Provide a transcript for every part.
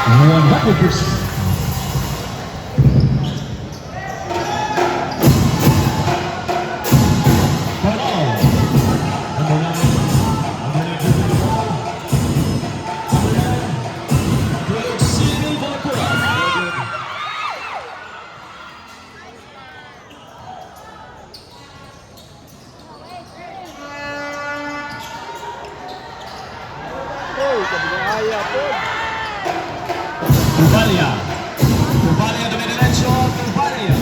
100%. Tubalia. Tubalia de derecho. Tubalia.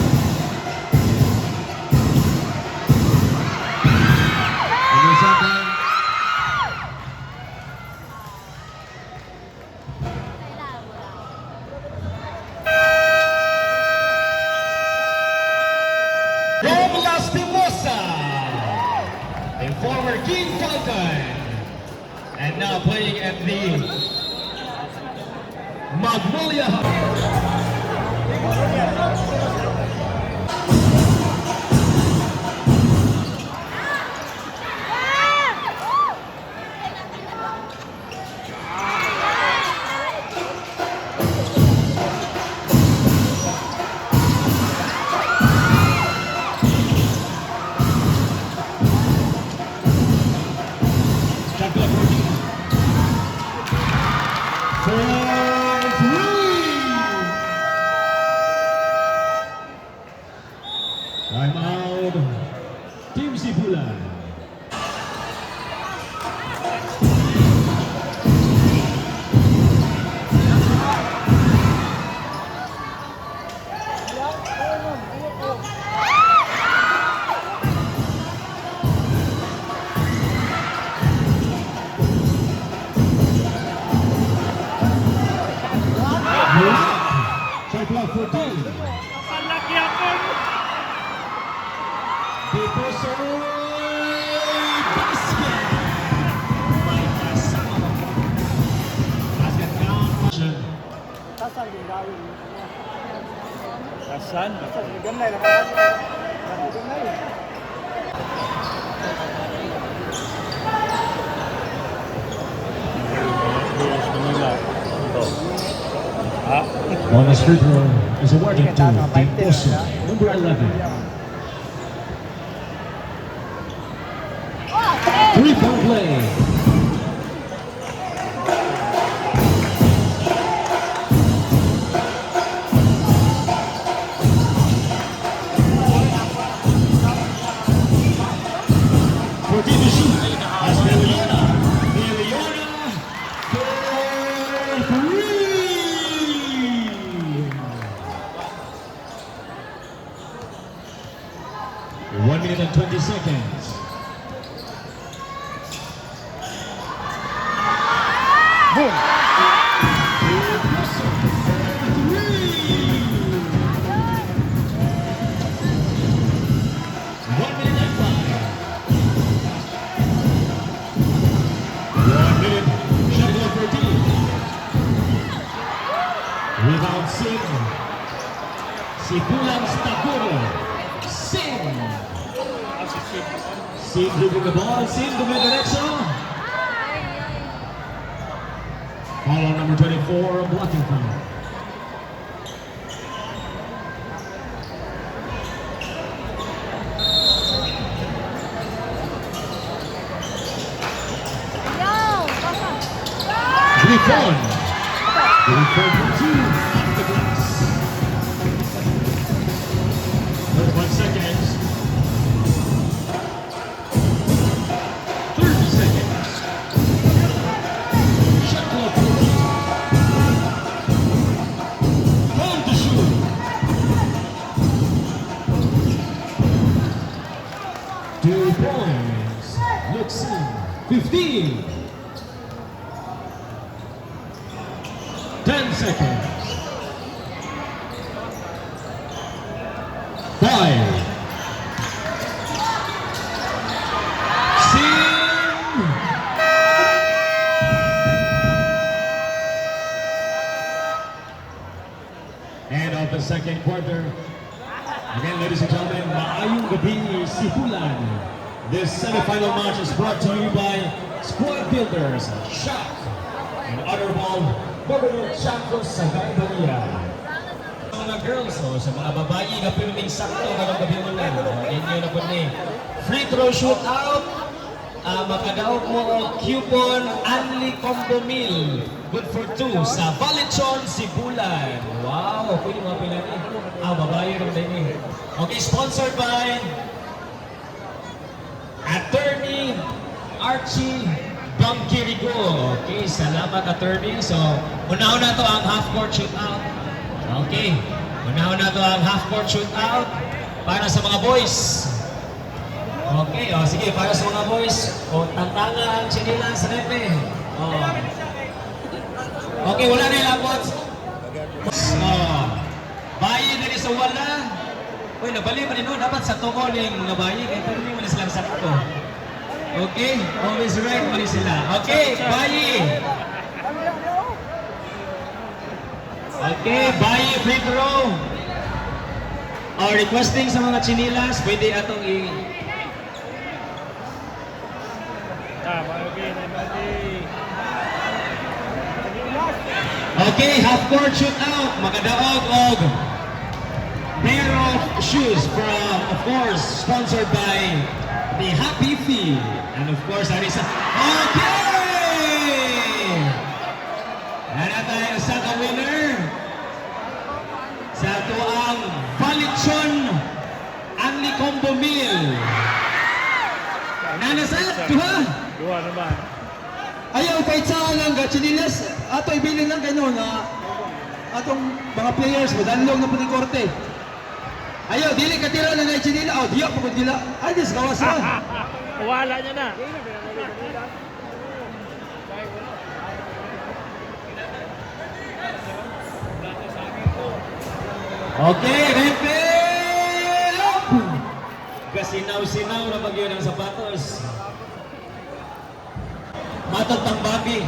From Lastimosa, a former King Falcon, and now playing at the Magnolia. Time out, Team Sipulan. Shot clock 14. Palaki ako! Deposoy Basket! May kasama. Basket count. Kasan din gawin. Kasan? Gamay na kaya. Gamay. Bonus free throw is awarded to Deposoy, number 11. 3-point play. One minute and 20 seconds. Boom. One minute and 5. 1 minute. Shot clock 14. Rebound Sim. Sipulan Staguro. Sim. Sim dribbling the ball. Sim to the direction. Foul on number 24, blocking foul. Grifon. Grifon for 2 off the glass. 31 seconds. 30 seconds. Shot clock 40. Time to shoot. Two points. Looks in. 15. 10 seconds. 5. Sim. End of the second quarter. Again, ladies and gentlemen, maayong gabi Sipulan. This semifinal match is brought to you by Squad Builders, Shock, and Honorable Governor Chaco Sagaybaria. Sa mga girls, sa mga babae, na piling sakto, ganang gabi mo na. Inyo na po ni free throw shootout. Makadaog mo o coupon Anli Combo Meal. Good for 2 sa Valechon, Sibulan. Wow, pwede mga pilan eh. Babae rin din eh. Okay, sponsored by Attorney Archie Bangkirigo. Okay, salamat attorney. So, unahon na to ang half-court shootout. Okay, unahon na to ang half-court shootout para sa mga boys. Okay, sige, para sa mga boys. Tantanga ang chinilang sa nepe. Okay, wala na ilabot. Bayi na rin sa wala. Uy, nabali pa rin dapat sa tukol yung mga bayi. Kaya ito rin silang sakto. Okay, always right pa rin sila. Okay, bayi. Okay, bayi free throw. Requesting sa mga chinilas, pwede atong Okay, half-court shootout. Magadaog og pair of shoes from, of course, sponsored by the Happy Feet. And of course, Arisa. Okay! Nana tayo sa winner. Sa tuang Valechon Anli Combo Meal. Nana sa duha. Dua naman. Ayaw kahit saan lang chinilas ato ibilin lang kayo na atong mga players madanlog na pati korte. Ayaw dili ka tira na chinila diya pagod dila. Ay dis gawas na. Wala niya na. Okay, repe! Kasinaw-sinaw na bagyo ng sapatos. Matotang babi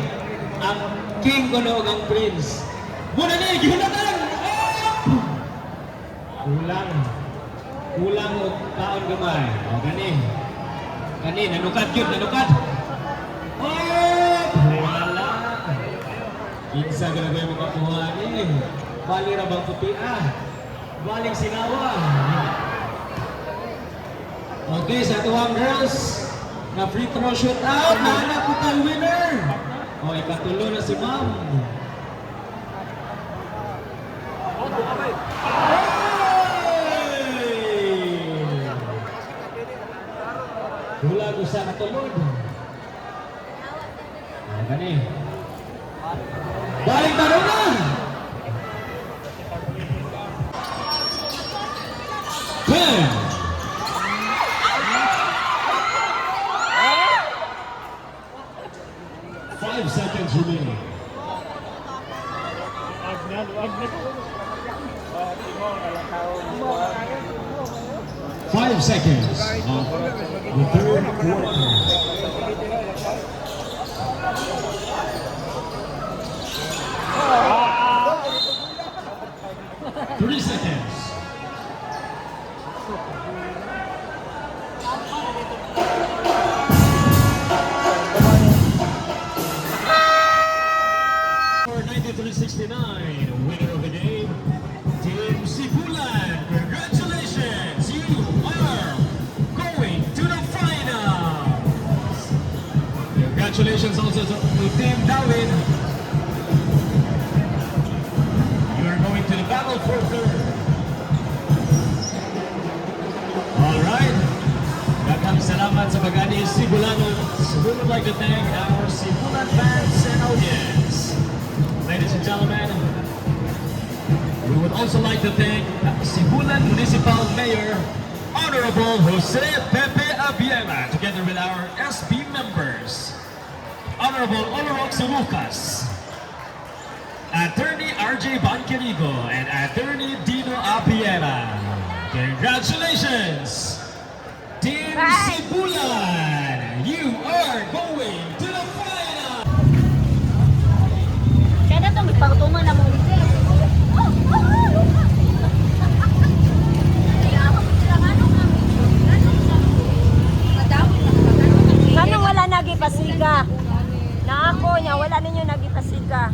ang king kuno ang prince. Muna ni gihunatan. Kulang og taon gamay. Kani nanukat yun, nanukat. Wala. Kinsa gagawin mo kakuha ni. Bali ra bang puti Baling sinawa. Okay, sa tuwang girls na free throw shootout, nahanap ko tayo winner. Ikatulo na si Ma'am. Hula ko sa katulog. Gani. Balik taro na! Ten. 5 seconds remaining. 5 seconds of the third quarter. Three seconds. For 93-69, winner of the game, Team Sibulan. Congratulations, you are going to the finals. Congratulations also to Team David. You are going to the battle for third. All right. Daghang salamat sa pag-ani Sibulanos. We would like to thank our Sibulan fans and audience. Ladies and gentlemen, we would also like to thank Sibulan Municipal Mayor Honorable Jose Pepe Abiela, together with our SB members, Honorable Oloroc Lucas, Attorney RJ Bangkirigo, and Attorney Dino Abiela. Congratulations, Team Sibulan! You are going to the final! Kaya na itong ipagtungan na mo. Kanang wala nagipasiga. Na ako niya, wala ninyo nagipasiga.